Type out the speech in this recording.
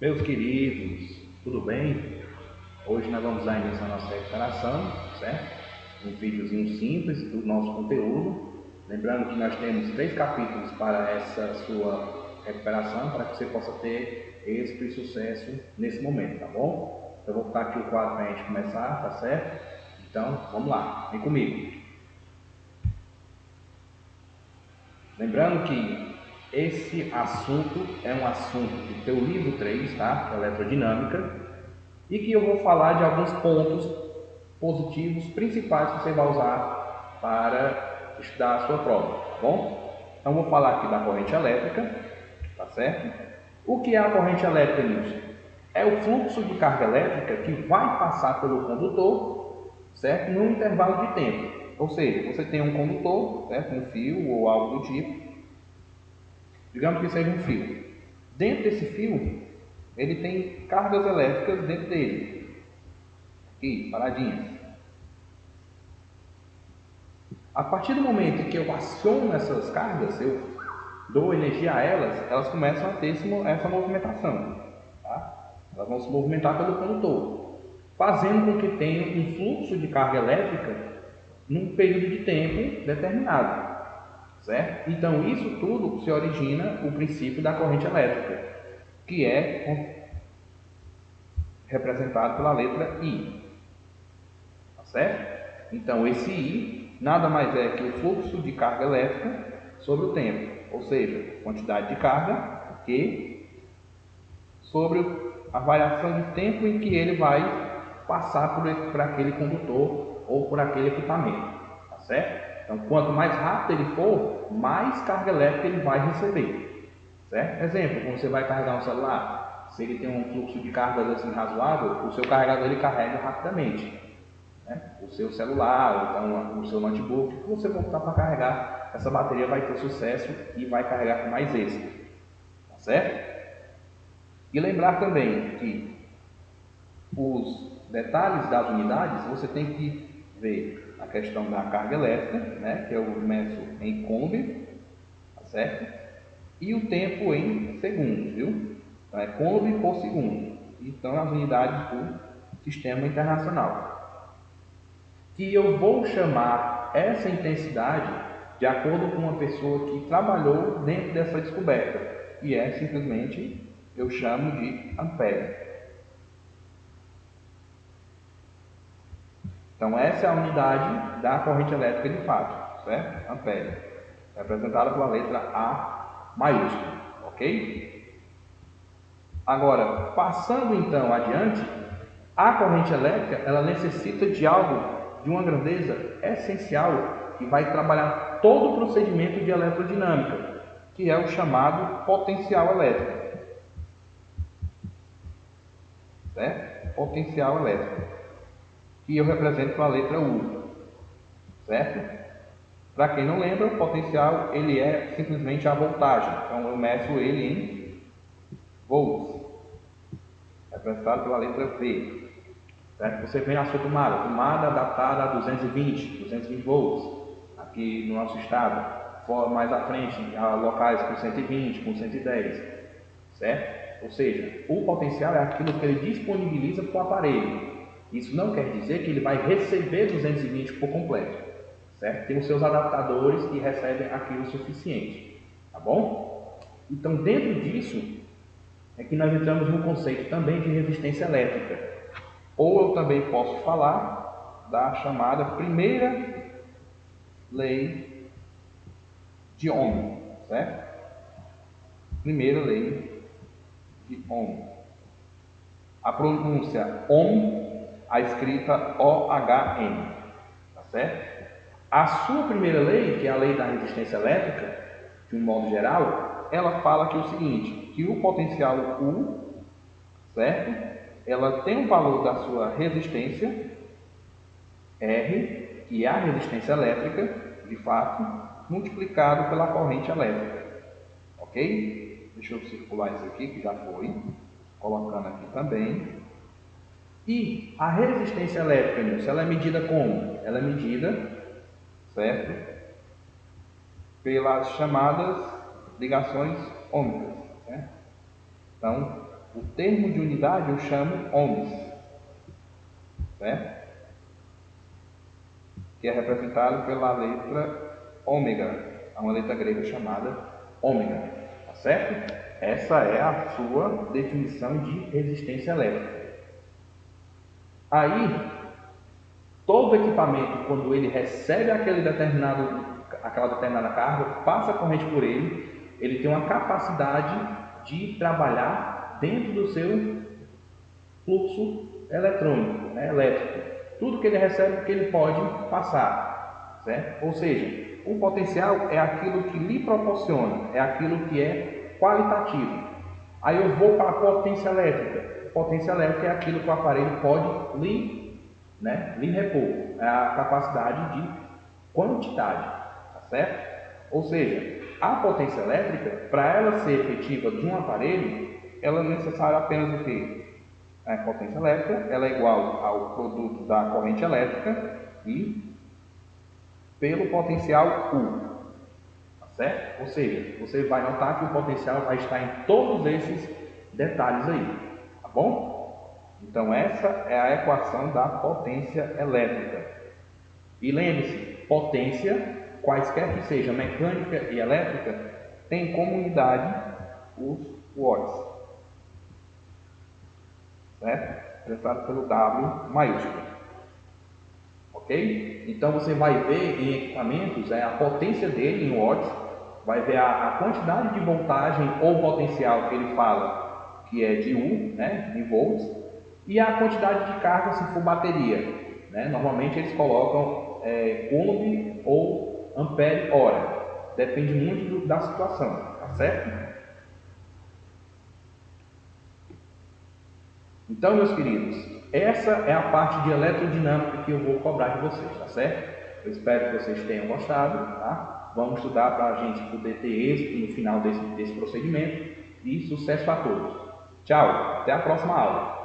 Meus queridos, tudo bem? Hoje nós vamos dar início à nossa recuperação, certo? Um videozinho simples do nosso conteúdo. Lembrando que nós temos 3 capítulos para essa sua recuperação, para que você possa ter êxito e sucesso nesse momento, tá bom? Eu vou botar aqui o quadro para a gente começar, tá certo? Então, vamos lá, vem comigo. Lembrando que esse assunto é um assunto do teu livro 3, tá? Eletrodinâmica, e que eu vou falar de alguns pontos positivos principais que você vai usar para estudar a sua prova, tá bom? Então vou falar aqui da corrente elétrica, tá certo? O que é a corrente elétrica, Nilson? É o fluxo de carga elétrica que vai passar pelo condutor, certo? Num intervalo de tempo. Ou seja, você tem um condutor, certo? Um fio ou algo do tipo, digamos que seja um fio. Dentro desse fio, ele tem cargas elétricas dentro dele, aqui, paradinhas. A partir do momento em que eu aciono essas cargas, eu dou energia a elas, elas começam a ter essa movimentação. Tá? Elas vão se movimentar pelo condutor, fazendo com que tenha um fluxo de carga elétrica num período de tempo determinado. Certo? Então, isso tudo se origina o princípio da corrente elétrica, que é representado pela letra I. Tá certo? Então, esse I nada mais é que o fluxo de carga elétrica sobre o tempo, ou seja, quantidade de carga que sobre a variação de tempo em que ele vai passar por aquele condutor ou por aquele equipamento, tá certo? Então, quanto mais rápido ele for, mais carga elétrica ele vai receber, certo? Exemplo, quando você vai carregar um celular, se ele tem um fluxo de cargas assim razoável, o seu carregador ele carrega rapidamente, né? O seu celular, ou então o seu notebook, que você voltar para carregar, essa bateria vai ter sucesso e vai carregar com mais êxito, tá certo? E lembrar também que os detalhes das unidades você tem que ver a questão da carga elétrica, né, que eu meço em coulomb, tá certo? E o tempo em segundos, viu? Então é coulomb por segundo. Então as unidades do sistema internacional. Que eu vou chamar essa intensidade de acordo com uma pessoa que trabalhou dentro dessa descoberta, e é simplesmente, eu chamo de ampere. Então essa é a unidade da corrente elétrica de fato, certo? Ampere, representada pela letra A maiúscula, ok? Agora, passando então adiante, a corrente elétrica ela necessita de algo de uma grandeza essencial que vai trabalhar todo o procedimento de eletrodinâmica, que é o chamado potencial elétrico, certo? Potencial elétrico, que eu represento com a letra U, certo? Para quem não lembra, o potencial ele é simplesmente a voltagem, então eu meço ele em volts, representado pela letra V. Certo? Você vê na sua tomada datada a 220 volts, aqui no nosso estado. Mais à frente, há locais com 120, com 110, certo? Ou seja, o potencial é aquilo que ele disponibiliza para o aparelho. Isso não quer dizer que ele vai receber 220 por completo, certo? Tem os seus adaptadores que recebem aquilo suficiente, tá bom? Então, dentro disso, é que nós entramos no conceito também de resistência elétrica. Ou eu também posso falar da chamada primeira lei de Ohm, certo? Primeira lei de Ohm. A pronúncia Ohm, a escrita O-H-M, tá certo? A sua primeira lei, que é a lei da resistência elétrica, de um modo geral, ela fala que o seguinte, que o potencial U, certo? Ela tem um valor da sua resistência, R, que é a resistência elétrica, de fato, multiplicado pela corrente elétrica. Ok? Deixa eu circular isso aqui, que já foi. Colocando aqui também. E a resistência elétrica, Nilson, ela é medida como? Ela é medida, certo? Pelas chamadas ligações ômicas. Né? Então, O termo de unidade eu chamo ohms, certo? Que é representado pela letra ômega, uma letra grega chamada ômega, tá certo? Essa é a sua definição de resistência elétrica. Aí, todo equipamento, quando ele recebe aquela determinada carga, passa a corrente por ele tem uma capacidade de trabalhar dentro do seu fluxo eletrônico, né, elétrico. Tudo que ele recebe, que ele pode passar, certo? Ou seja, o potencial é aquilo que lhe proporciona, é aquilo que é qualitativo. Aí eu vou para a potência elétrica. Potência elétrica é aquilo que o aparelho pode lhe repor, é a capacidade de quantidade, tá certo? Ou seja, a potência elétrica, para ela ser efetiva de um aparelho, ela é necessária apenas o quê? A potência elétrica, ela é igual ao produto da corrente elétrica e pelo potencial U, tá certo? Ou seja, você vai notar que o potencial vai estar em todos esses detalhes aí, tá bom? Então essa é a equação da potência elétrica. E lembre-se, potência, quaisquer que seja mecânica e elétrica, tem como unidade os watts, certo? Expressado pelo W maiúsculo, ok? Então você vai ver em equipamentos a potência dele em watts, vai ver a quantidade de voltagem ou potencial que ele fala que é de U, né, em volts, e a quantidade de carga se for bateria, né? Normalmente eles colocam coulomb ou ampere hora, depende muito da situação, tá certo? Então, meus queridos, essa é a parte de eletrodinâmica que eu vou cobrar de vocês, tá certo? Eu espero que vocês tenham gostado, tá? Vamos estudar para a gente poder ter êxito no final desse procedimento e sucesso a todos. Tchau, até a próxima aula.